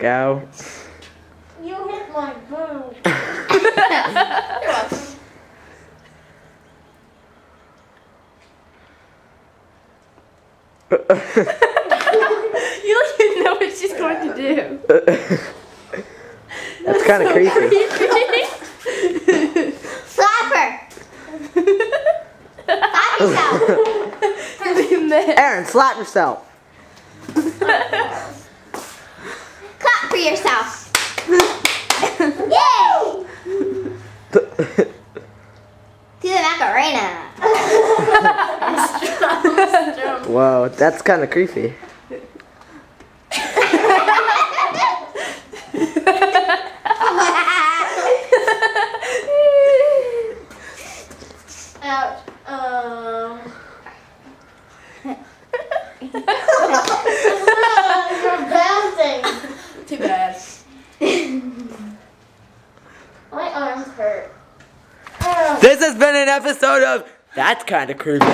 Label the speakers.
Speaker 1: Go.
Speaker 2: You hit my boob.
Speaker 3: You don't even know what she's going to do.
Speaker 1: That's kind of creepy.
Speaker 2: Slap her. Slap yourself.
Speaker 1: Aaron, slap yourself.
Speaker 2: Clap for yourself. Yay! To the Macarena.
Speaker 1: Whoa, that's kind of creepy.
Speaker 2: Ouch. You're bouncing.
Speaker 3: Too bad.
Speaker 2: My arms hurt.
Speaker 1: This has been an episode of That's Kind of Creepy.